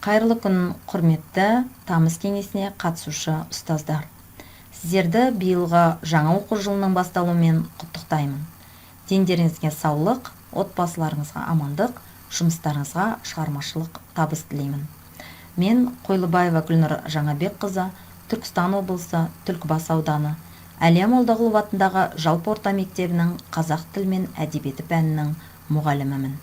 Қайырлы күн, құрметті тамыз кеңесіне қатысушы ұстаздар. Сіздерді биылғы жаңа оқу жылының басталуымен құттықтаймын. Дендеріңізге саулық, отбасыларыңызға амандық, жұмыстарыңызға шығармашылық табыс тілеймін. Мен Қойлыбаева Гүлнұр Жаңабекқызы, Түркістан облысы Түлкібас ауданы Әлия Молдағұлова атындағы жалпы орта мектебінің қазақ тілі мен әдебиеті пәнінің мұғалімімін.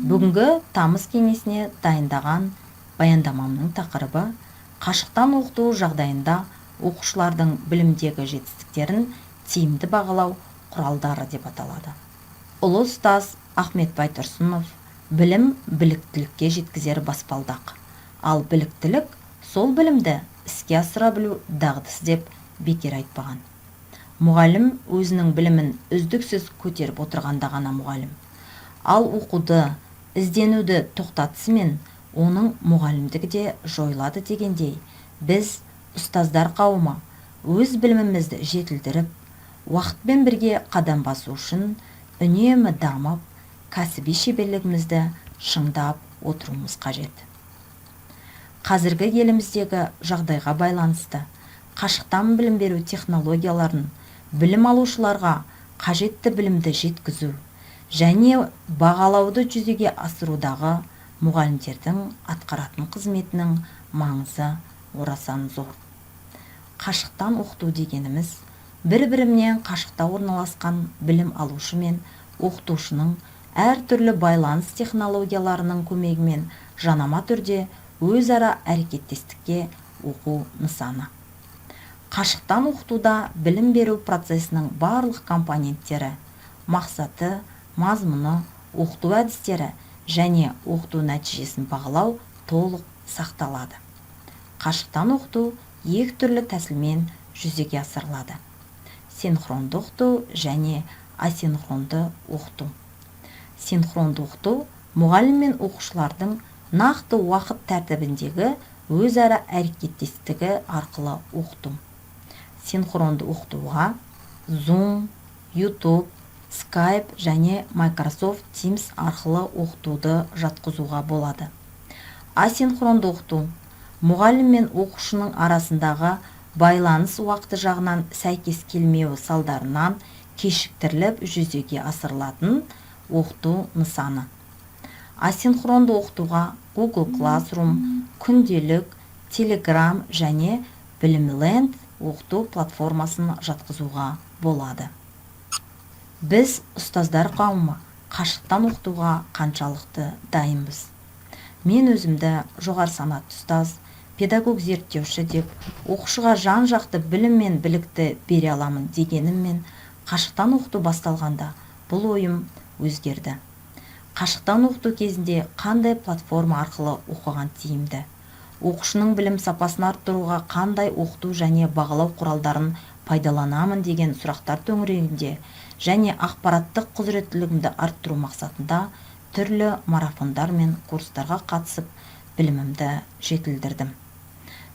Бүгінгі тамыз кеңесіне дайындаған баяндамамның тақырыбы қашықтан оқыту жағдайында оқушылардың білімдегі жетістіктерін тиімді бағалау құралдары деп аталады. Ұлы ұстаз Ахмет Байтұрсынов білім біліктілікке жеткізер баспалдақ, ал біліктілік сол білімді іске асыра білу дағдысы деп бекер айтпаған. Мұғалім өзінің білімін үздіксіз көтеріп отырғанда ғана мұғалім. Ал оқуды, ізденуді тоқтатысымен оның мұғалімдігі де жойылады дегендей, біз ұстаздар қауымы өз білімімізді жетілдіріп, уақытпен бірге қадам басу үшін үнемі дамып, кәсіби шеберлігімізді шыңдап отыруымыз қажет. Қазіргі еліміздегі жағдайға байланысты қашықтан білім беру технологияларын білім алушыларға қажетті білімді жеткізу және бағалауды жүзеге асырудағы мұғалімдердің атқаратын қызметінің маңызы орасан зор. Қашықтан оқыту дегеніміз бір-бірінен қашықта орналасқан білім алушы мен оқытушының әртүрлі байланыс технологияларының көмегімен жанама түрде өзара әрекеттестікке оқу нысаны. Қашықтан оқытуда білім беру процесінің барлық компоненттері, мақсаты, мазмұны, оқыту әдістері және оқыту нәтижесін бағалау толық сақталады. Қашықтан оқыту екі түрлі тәсілмен жүзеге асырылады: синхронды оқыту және асинхронды оқыту. Синхронды оқыту мұғалім мен оқушылардың нақты уақыт тәртібіндегі өзара әрекеттестігі арқылы оқыту. Синхронды оқытуға Zoom, YouTube, Skype және Microsoft Teams арқылы оқытуды жатқызуға болады. Асинхронды оқыту мұғалім мен оқушының арасындағы байланыс уақыты жағынан сәйкес келмеуі салдарынан кешіктіріліп жүзеге асырылатын оқыту нысаны. Асинхронды оқытуға Google Classroom, күнделік, Telegram және Білімленд оқыту платформасын жатқызуға болады. Біз ұстаздар қауымы қашықтан оқытуға қаншалықты дайынбыз? Мен өзімді жоғары санатты ұстаз, педагог зерттеуші деп, оқушыға жан-жақты білім мен білікті бере аламын дегеніммен, қашықтан оқыту басталғанда бұл ойым өзгерді. Қашықтан оқыту кезінде қандай платформа арқылы оқыған тиімді? Оқушының білім сапасын арттыруға қандай оқыту және бағалау құралдарын пайдаланамын деген сұрақтар төңірегінде және ақпараттық құзыреттілігімді арттыру мақсатында түрлі марафондар мен курстарға қатысып білімімді жетілдірдім.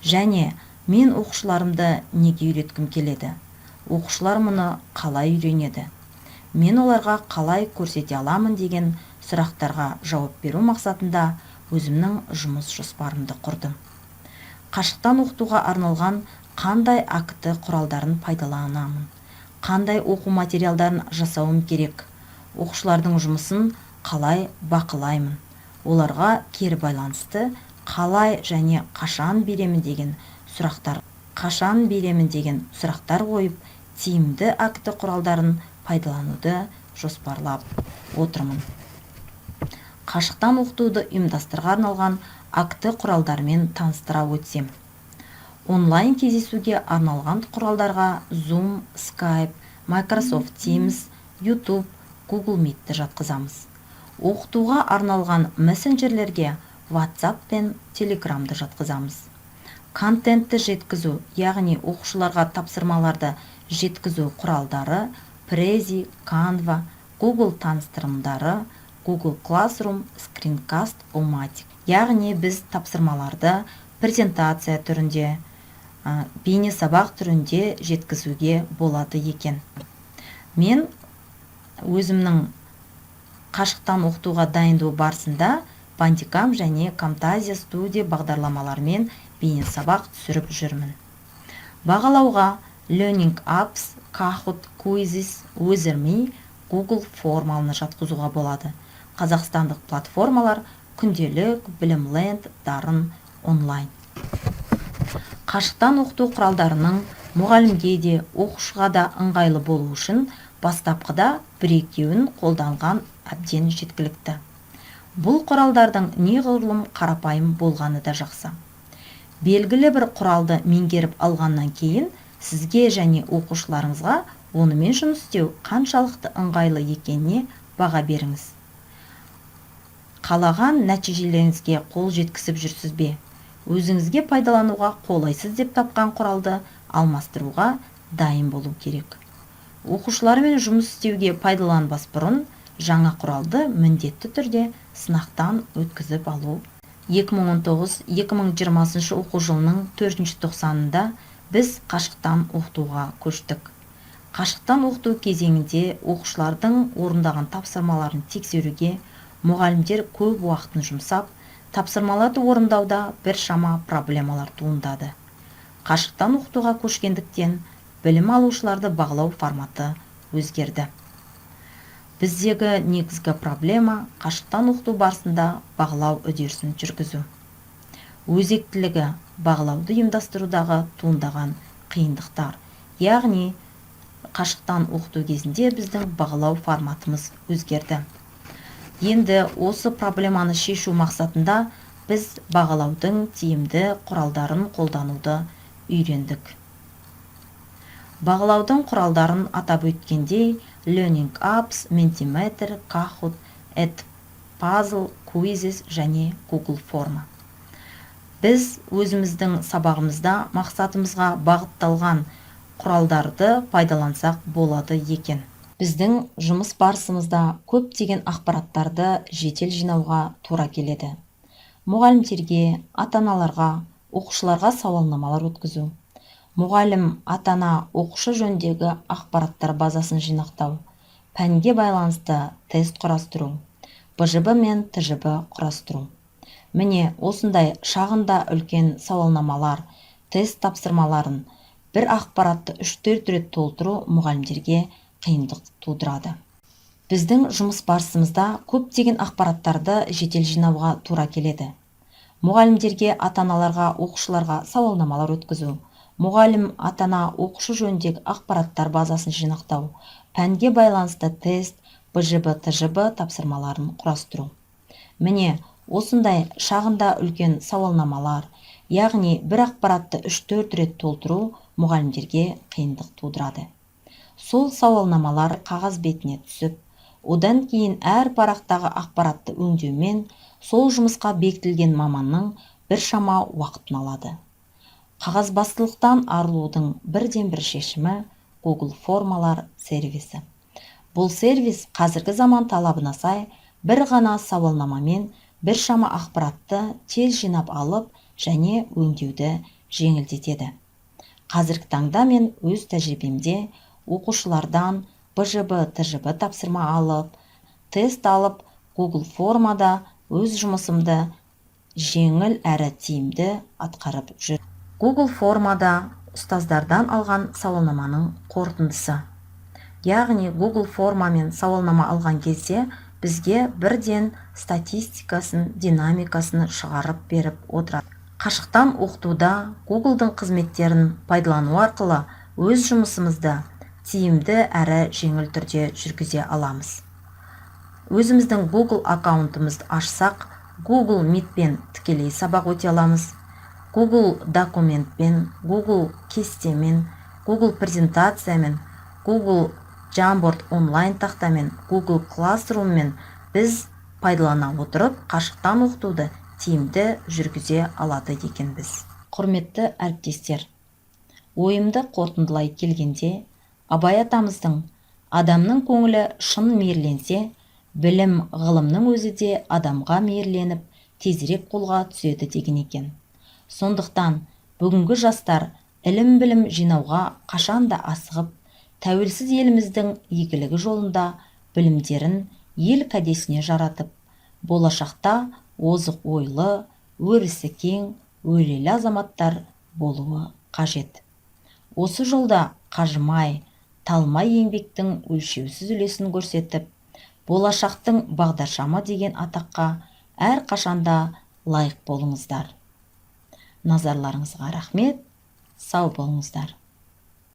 Және мен оқушыларымды неге үйреткім келеді? Оқушылар мұны қалай үйренеді? Мен оларға қалай көрсете аламын деген сұрақтарға жауап беру мақсатында өзімнің жұмыс жоспарымды құрдым. Қашықтан оқытуға арналған қандай акты құралдарын пайдаланамын? Қандай оқу материалдарын жасауым керек? Оқушылардың жұмысын қалай бақылаймын? Оларға кері байланысты қалай және қашан беремін деген сұрақтар қойып, тиімді акты құралдарын пайдалануды жоспарлап отырмын. Қашықтан оқытуды ұйымдастыруға арналған акты құралдармен таныстыра өтсем. Онлайн кездесуге арналған құралдарға Zoom, Skype, Microsoft Teams, YouTube, Google Meet'ті жатқызамыз. Оқытуға арналған мессенджерлерге WhatsApp пен Telegram'ды жатқызамыз. Контентті жеткізу, яғни оқушыларға тапсырмаларды жеткізу құралдары Prezi, Canva, Google таныстырымдары, Google Classroom, Screencast, Omatic. Яғни біз тапсырмаларды презентация түрінде, бейне сабақ түрінде жеткізуге болады екен. Мен өзімнің қашықтан оқытуға дайындау барысында Bandicam және Camtasia Studio бағдарламаларымен бейне сабақ түсіріп жүрмін. Бағалауға Learning Apps, Kahoot, Quizzes, With.me, Google формаланы жатқызуға болады. Қазақстандық платформалар күнделік, Білімленд, Дарын, онлайн. Қашықтан оқыту құралдарының мұғалімге де, оқушыға да ыңғайлы болу үшін бастапқыда бір-екеуін қолданған әбден жеткілікті. Бұл құралдардың неғұрлым қарапайым болғаны да жақсы. Белгілі бір құралды меңгеріп алғаннан кейін сізге және оқушыларыңызға онымен жұмыс істеу қаншалықты ыңғайлы екеніне баға беріңіз. Қалаған нәтижелеріңізге қол жеткізіп жүрсіз бе? Өзіңізге пайдалануға қолайсыз деп тапқан құралды алмастыруға дайын болу керек. Оқушылармен жұмыс істеуге пайдаланбас бұрын жаңа құралды міндетті түрде сынақтан өткізіп алу. 2019-2020 оқу жылының 4-ші тоқсанында біз қашықтан оқытуға көштік. Қашықтан оқыту кезеңінде оқушылардың орындаған тапсырмаларын тексеруге мұғалімдер көп уақытын жұмсап, тапсырмаларды орындауда біршама проблемалар туындады. Қашықтан оқытуға көшкендіктен білім алушыларды бағалау форматы өзгерді. Біздегі негізгі проблема қашықтан оқыту барысында бағалау үдерісін жүргізу. Өзектілігі бағалауды ұйымдастырудағы туындаған қиындықтар, яғни қашықтан оқыту кезінде біздің бағалау форматымыз өзгерді. Енді осы проблеманы шешу мақсатында біз бағалаудың тиімді құралдарын қолдануды үйрендік. Бағалаудың құралдарын атап өткендей, Learning Apps, Mentimeter, Kahoot, Edpuzzle, Quizzes және Google форма. Біз өзіміздің сабағымызда мақсатымызға бағытталған құралдарды пайдалансақ болады екен. Біздің жұмыс барысымызда көптеген ақпараттарды жедел жинауға тура келеді. Мұғалімдерге, ата-аналарға, оқушыларға сауалнамалар өткізу. Мұғалім, ата-ана, оқушы жөніндегі ақпараттар базасын жинақтау. Пәнге байланысты тест құрастыру. БЖБ мен ТЖБ құрастыру. Міне, осындай шағында үлкен сауалнамалар, тест тапсырмаларын бір ақпаратты 3-4 рет толтыру мұғалімдерге қиындық тудырады. Біздің жұмыс барысымызда көптеген ақпараттарды жедел жинауға тура келеді. Мұғалімдерге, ата-аналарға, оқушыларға сауалнамалар өткізу. Мұғалім, ата-ана, оқушы жөніндегі ақпараттар базасын жинақтау. Пәнге байланысты тест, БЖБ, ТЖБ тапсырмаларын құрастыру. Міне, осындай шағында үлкен сауалнамалар, яғни бір ақпаратты 3-4 рет толтыру мұғалімдерге қиындық тудырады. Сол сауалнамалар қағаз бетіне түсіп, одан кейін әр парақтағы ақпаратты өңдеумен сол жұмысқа бекітілген маманның біршама уақытын алады. Қағазбастылықтан арылудың бірден бір шешімі Google формалар сервисі. Бұл сервис қазіргі заман талабына сай бір ғана сауалнамамен біршама ақпаратты тез жинап алып және өңдеуді жеңілдетеді. Қазіргі таңда мен өз тәжірибемде оқушылардан БЖБ, ТЖБ тапсырма алып, тест алып, Google формада өз жұмысымды жеңіл әрі тиімді атқарып жүр. Google формада ұстаздардан алған сауалнаманың қорытындысы. Яғни Google формамен сауалнама алған кезде бізге бірден статистикасын, динамикасын шығарып беріп отырады. Қашықтан оқытуда Google-дың қызметтерін пайдалану арқылы өз жұмысымызды тиімді әрі жеңіл түрде жүргізе аламыз. Өзіміздің Google аккаунтымызды ашсақ, Google Meetпен тікелей сабақ өте аламыз. Google документпен, Google кестемен, Google презентациямен, Google Jamboard онлайн тақтамен, Google Classroomмен біз пайдалана отырып, қашықтан оқытуды тиімді жүргізе алады екенбіз. Құрметті әріптестер, ойымды қорытындылай келгенде, Абай атамыздың адамның көңілі шын мейірленсе, білім ғылымның өзі де адамға мейірленіп, тезірек қолға түседі деген екен. Сондықтан бүгінгі жастар ілім-білім жинауға қашанда асығып, тәуелсіз еліміздің игілігі жолында білімдерін ел кәдесіне жаратып, болашақта озық ойлы, өрісі кең, өрелі азаматтар болуы қажет. Осы жолда қажымай, талмай еңбектің өлшеусіз үлесін көрсетіп, болашақтың бағдаршамы деген атаққа әрқашанда лайық болыңыздар. Назарларыңызға рахмет, сау болыңыздар.